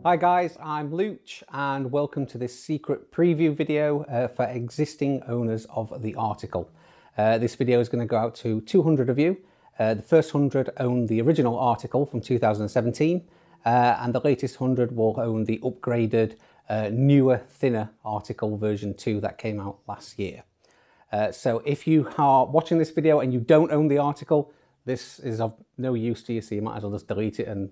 Hi guys, I'm Luch and welcome to this secret preview video for existing owners of the article. This video is going to go out to 200 of you. The first 100 own the original article from 2017 and the latest 100 will own the upgraded, newer, thinner article version 2 that came out last year. So if you are watching this video and you don't own the article, this is of no use to you, so you might as well just delete it and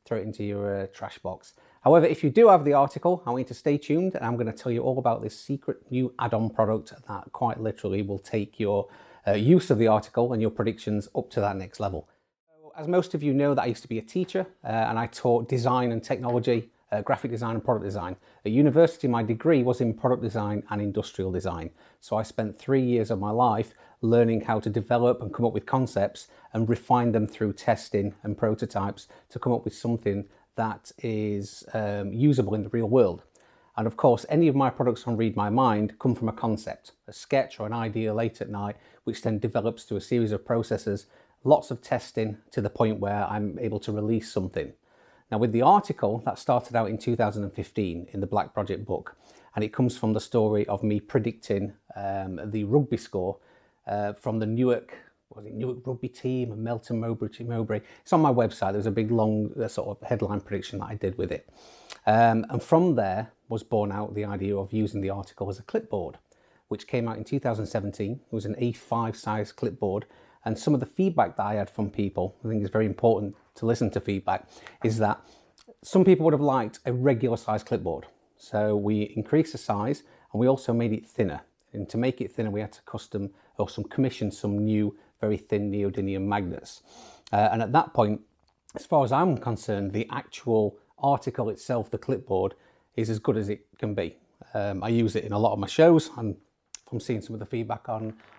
throw it into your trash box. However, if you do have the article, I want you to stay tuned and I'm going to tell you all about this secret new add-on product that quite literally will take your use of the article and your predictions up to that next level. So, as most of you know, that I used to be a teacher and I taught design and technology, graphic design and product design. At university, my degree was in product design and industrial design. So I spent 3 years of my life learning how to develop and come up with concepts and refine them through testing and prototypes to come up with something that is usable in the real world. And of course, any of my products on Read My Mind come from a concept, a sketch or an idea late at night, which then develops through a series of processes, lots of testing to the point where I'm able to release something. Now with the article, that started out in 2015 in the Black Project book, and it comes from the story of me predicting the rugby score from the Newark rugby team and Melton Mowbray. It's on my website. There's a big long sort of headline prediction that I did with it. And from there was born out the idea of using the article as a clipboard, which came out in 2017. It was an A5 size clipboard. And some of the feedback that I had from people, I think it's very important to listen to feedback, is that some people would have liked a regular size clipboard. So we increased the size and we also made it thinner. And to make it thinner, we had to commission some new, very thin neodymium magnets. And at that point, as far as I'm concerned, the actual article itself, the clipboard, is as good as it can be. I use it in a lot of my shows. I'm seeing some of the feedback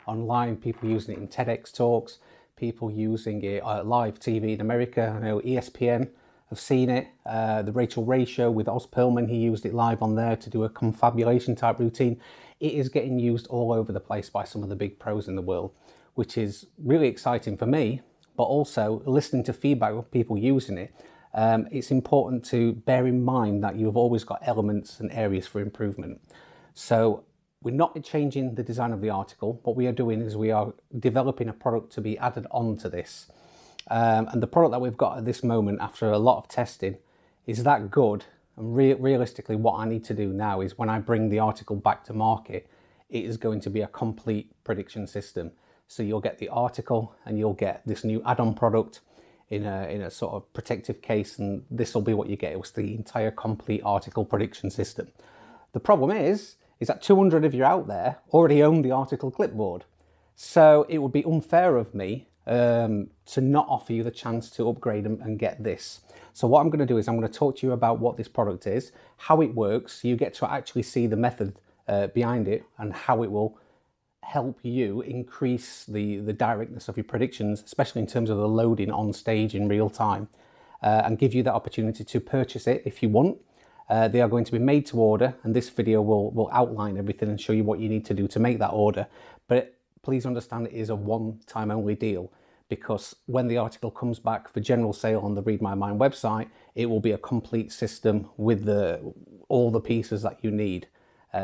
online, people using it in TEDx talks, people using it live TV in America. I know ESPN have seen it. The Rachel Ray show with Oz Perlman, he used it live on there to do a confabulation type routine. It is getting used all over the place by some of the big pros in the world, which is really exciting for me, but also listening to feedback of people using it. It's important to bear in mind that you've always got elements and areas for improvement. So we're not changing the design of the article. What we are doing is we are developing a product to be added on to this. And the product that we've got at this moment, after a lot of testing, is that good. And realistically, what I need to do now is when I bring the article back to market, it is going to be a complete prediction system. So you'll get the article and you'll get this new add-on product in a sort of protective case, and this will be what you get. It was the entire complete article prediction system. The problem is that 200 of you out there already own the article clipboard. So it would be unfair of me to not offer you the chance to upgrade them and get this. So what I'm going to do is I'm going to talk to you about what this product is, how it works, so you get to actually see the method behind it and how it will help you increase the directness of your predictions, especially in terms of the loading on stage in real time, and give you that opportunity to purchase it if you want. They are going to be made to order, and this video will outline everything and show you what you need to do to make that order. But please understand it is a one-time only deal, because when the article comes back for general sale on the Read My Mind website, it will be a complete system with all the pieces that you need.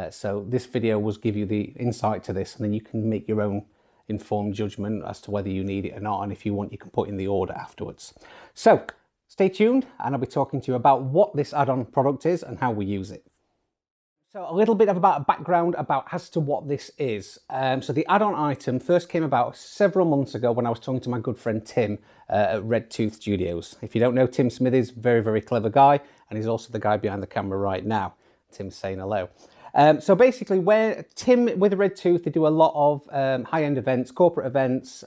So this video will give you the insight to this, and then you can make your own informed judgment as to whether you need it or not, and if you want, you can put in the order afterwards. So stay tuned, and I'll be talking to you about what this add-on product is and how we use it. So a little bit of a background as to what this is. So the add-on item first came about several months ago when I was talking to my good friend Tim at Red Tooth Studios. If you don't know Tim Smithies, very, very clever guy, and he's also the guy behind the camera right now. Tim's saying hello. So basically, where Tim with Red Tooth, they do a lot of high-end events, corporate events,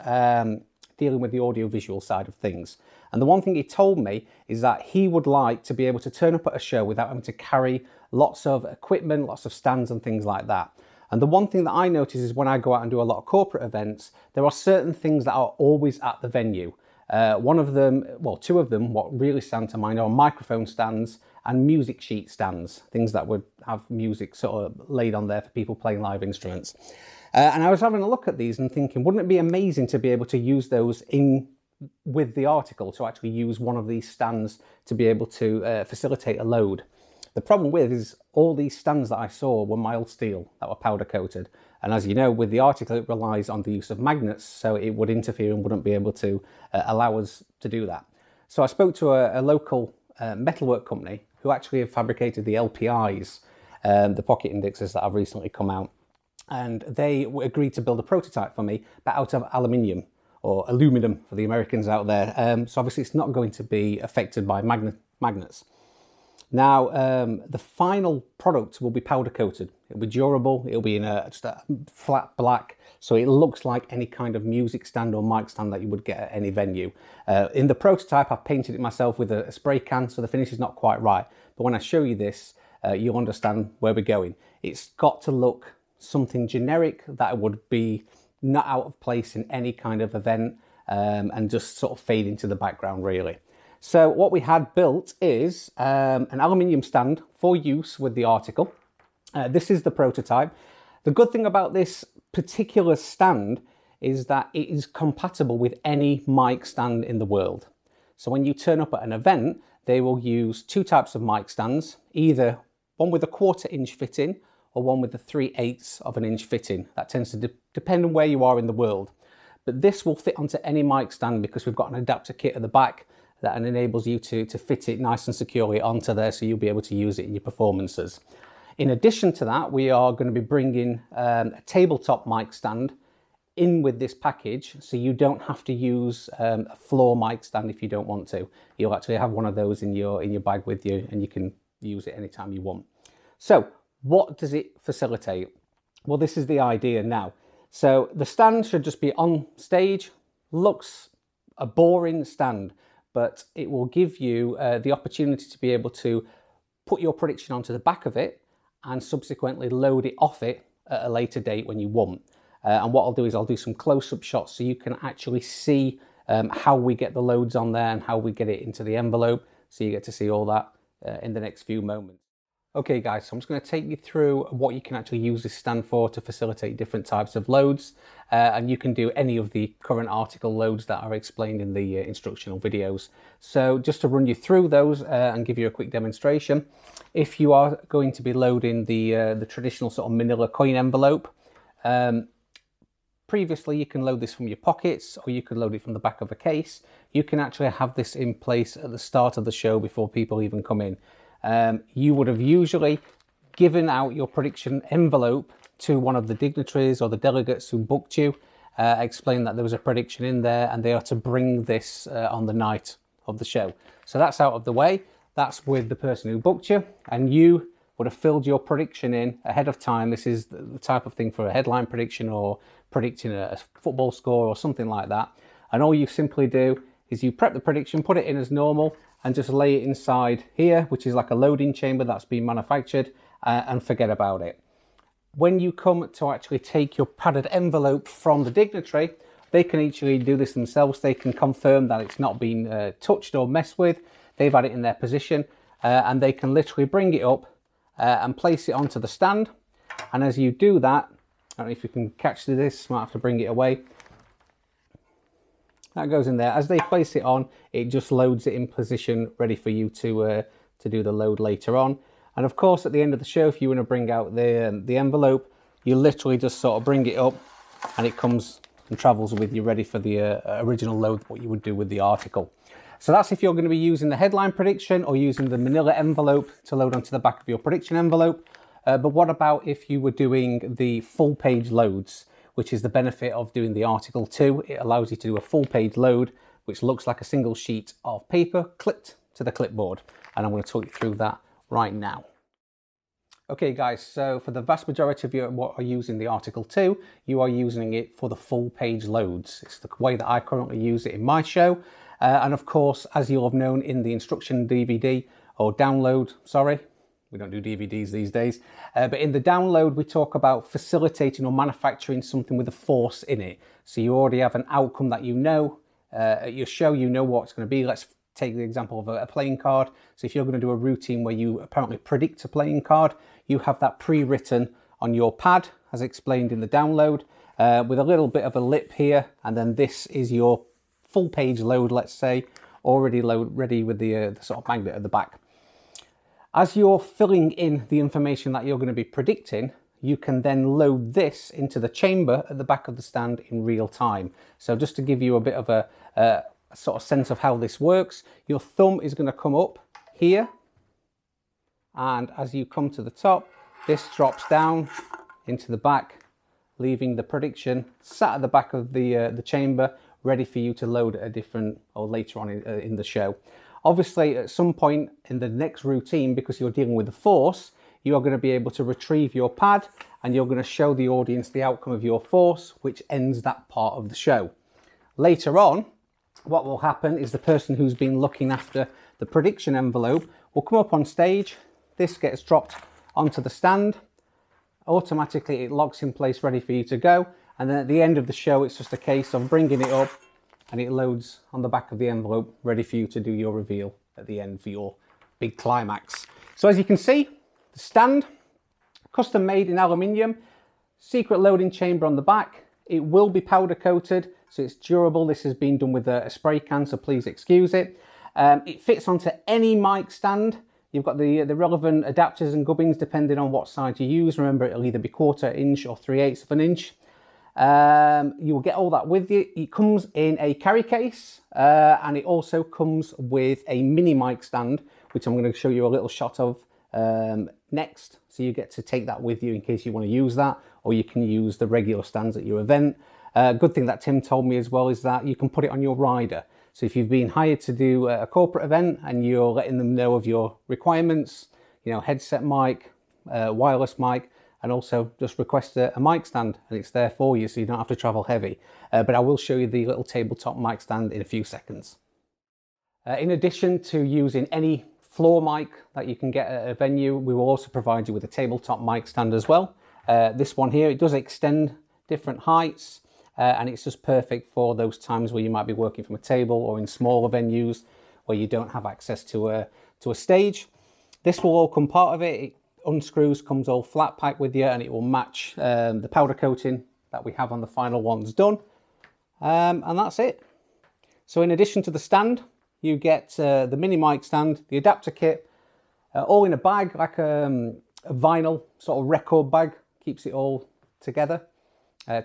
dealing with the audio-visual side of things. And the one thing he told me is that he would like to be able to turn up at a show without having to carry lots of equipment, lots of stands and things like that. And the one thing that I notice is when I go out and do a lot of corporate events, there are certain things that are always at the venue. One of them, well, two of them, what really stand to mind are microphone stands and music sheet stands, things that would have music sort of laid on there for people playing live instruments. And I was having a look at these and thinking, wouldn't it be amazing to be able to use those in with the article to actually use one of these stands to be able to facilitate a load. The problem with is all these stands that I saw were mild steel that were powder coated. And as you know, with the article, it relies on the use of magnets, so it would interfere and wouldn't be able to allow us to do that. So I spoke to a local metalwork company who actually have fabricated the LPIs, the pocket indexers that have recently come out. And they agreed to build a prototype for me, but out of aluminium, or aluminum for the Americans out there. So obviously it's not going to be affected by magnets. Now, the final product will be powder coated. It'll be durable, it'll be in just a flat black, so it looks like any kind of music stand or mic stand that you would get at any venue. In the prototype, I've painted it myself with a spray can, so the finish is not quite right. But when I show you this, you'll understand where we're going. It's got to look something generic that would be not out of place in any kind of event, and just sort of fade into the background really. So what we had built is an aluminium stand for use with the article. This is the prototype. The good thing about this particular stand is that it is compatible with any mic stand in the world. So when you turn up at an event, they will use two types of mic stands, either one with a 1/4 inch fitting or one with a 3/8 of an inch fitting. That tends to depend on where you are in the world. But this will fit onto any mic stand because we've got an adapter kit at the back that enables you to fit it nice and securely onto there, so you'll be able to use it in your performances. In addition to that, we are going to be bringing a tabletop mic stand in with this package, so you don't have to use a floor mic stand if you don't want to. You'll actually have one of those in your bag with you, and you can use it anytime you want. So what does it facilitate? Well, this is the idea now. So the stand should just be on stage, looks a boring stand, but it will give you the opportunity to be able to put your prediction onto the back of it and subsequently load it off it at a later date when you want. And what I'll do is I'll do some close-up shots so you can actually see how we get the loads on there and how we get it into the envelope. So you get to see all that in the next few moments. Okay guys, so I'm just going to take you through what you can actually use this stand for to facilitate different types of loads, and you can do any of the current article loads that are explained in the instructional videos. So just to run you through those and give you a quick demonstration, if you are going to be loading the traditional sort of manila coin envelope, previously you can load this from your pockets or you can load it from the back of a case. You can actually have this in place at the start of the show before people even come in. You would have usually given out your prediction envelope to one of the dignitaries or the delegates who booked you, explain that there was a prediction in there and they are to bring this on the night of the show. So that's out of the way. That's with the person who booked you, and you would have filled your prediction in ahead of time. This is the type of thing for a headline prediction or predicting a football score or something like that. And all you simply do is you prep the prediction, put it in as normal, and just lay it inside here, which is like a loading chamber that's been manufactured, and forget about it. When you come to actually take your padded envelope from the dignitary, they can actually do this themselves. They can confirm that it's not been touched or messed with. They've had it in their position, and they can literally bring it up and place it onto the stand. And as you do that, I don't know if you can catch this, might have to bring it away. That goes in there. As they place it on, it just loads it in position, ready for you to do the load later on. And of course, at the end of the show, if you want to bring out the envelope, you literally just sort of bring it up, and it comes and travels with you, ready for the original load, what you would do with the article. So that's if you're going to be using the headline prediction or using the manila envelope to load onto the back of your prediction envelope. But what about if you were doing the full page loads, which is the benefit of doing the article 2. It allows you to do a full page load, which looks like a single sheet of paper clipped to the clipboard. And I'm going to talk you through that right now. Okay guys, so for the vast majority of you what are using the article 2, you are using it for the full page loads. It's the way that I currently use it in my show. And of course, as you'll have known in the instruction DVD or download, sorry, we don't do DVDs these days, but in the download we talk about facilitating or manufacturing something with a force in it. So you already have an outcome that you know, at your show you know what it's going to be. Let's take the example of a playing card. So if you're going to do a routine where you apparently predict a playing card, you have that pre-written on your pad, as explained in the download, with a little bit of a lip here, and then this is your full page load, let's say, already ready with the sort of magnet at the back. As you're filling in the information that you're going to be predicting, you can then load this into the chamber at the back of the stand in real time. So just to give you a bit of a sort of sense of how this works, your thumb is going to come up here, and as you come to the top, this drops down into the back, leaving the prediction sat at the back of the chamber, ready for you to load at a different, or later on in the show. Obviously, at some point in the next routine, because you're dealing with the force, you are going to be able to retrieve your pad and you're going to show the audience the outcome of your force, which ends that part of the show. Later on, what will happen is the person who's been looking after the prediction envelope will come up on stage. This gets dropped onto the stand. Automatically, it locks in place, ready for you to go. And then at the end of the show, it's just a case of bringing it up and it loads on the back of the envelope, ready for you to do your reveal at the end for your big climax. So as you can see, the stand, custom made in aluminium, secret loading chamber on the back. It will be powder coated, so it's durable. This has been done with a spray can, so please excuse it. It fits onto any mic stand. You've got the relevant adapters and gubbins depending on what size you use. Remember, it'll either be 1/4 inch or 3/8 of an inch. You will get all that with you. It comes in a carry case and it also comes with a mini mic stand, which I'm going to show you a little shot of next. So you get to take that with you in case you want to use that, or you can use the regular stands at your event. Good thing that Tim told me as well is that you can put it on your rider. So if you've been hired to do a corporate event and you're letting them know of your requirements, you know, headset mic, wireless mic, and also just request a mic stand and it's there for you, so you don't have to travel heavy. But I will show you the little tabletop mic stand in a few seconds. In addition to using any floor mic that you can get at a venue, we will also provide you with a tabletop mic stand as well. This one here, it does extend different heights and it's just perfect for those times where you might be working from a table or in smaller venues where you don't have access to a stage. This will all come part of it. It unscrews, comes all flat pack with you, and it will match the powder coating that we have on the final ones done. And that's it. So in addition to the stand, you get the mini mic stand, the adapter kit, all in a bag, like a vinyl sort of record bag. Keeps it all together,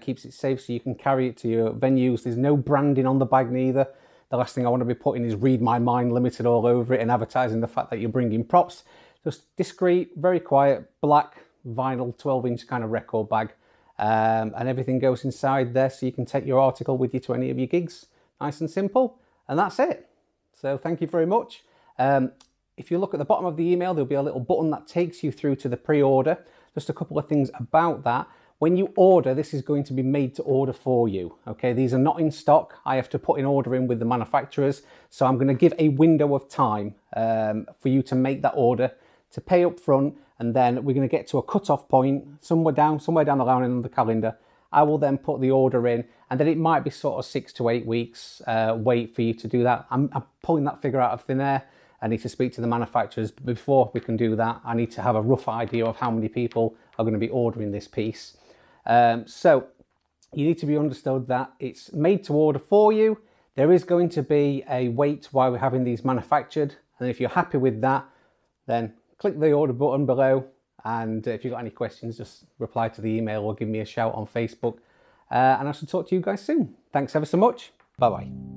keeps it safe so you can carry it to your venues. There's no branding on the bag neither. The last thing I want to be putting is Read My Mind Limited all over it and advertising the fact that you're bringing props. Just discreet, very quiet, black vinyl 12-inch kind of record bag. And everything goes inside there so you can take your article with you to any of your gigs. Nice and simple. And that's it. So thank you very much. If you look at the bottom of the email, there'll be a little button that takes you through to the pre-order. Just a couple of things about that. When you order, this is going to be made to order for you. Okay, these are not in stock. I have to put an order in with the manufacturers. So I'm going to give a window of time for you to make that order, to pay up front, and then we're going to get to a cut-off point somewhere down the line in the calendar. I will then put the order in, and then it might be sort of 6 to 8 weeks wait for you to do that. I'm pulling that figure out of thin air. I need to speak to the manufacturers. But before we can do that, I need to have a rough idea of how many people are going to be ordering this piece. So you need to be understood that it's made to order for you. There is going to be a wait while we're having these manufactured. And if you're happy with that, then click the order button below. And if you've got any questions, just reply to the email or give me a shout on Facebook. And I shall talk to you guys soon. Thanks ever so much. Bye-bye.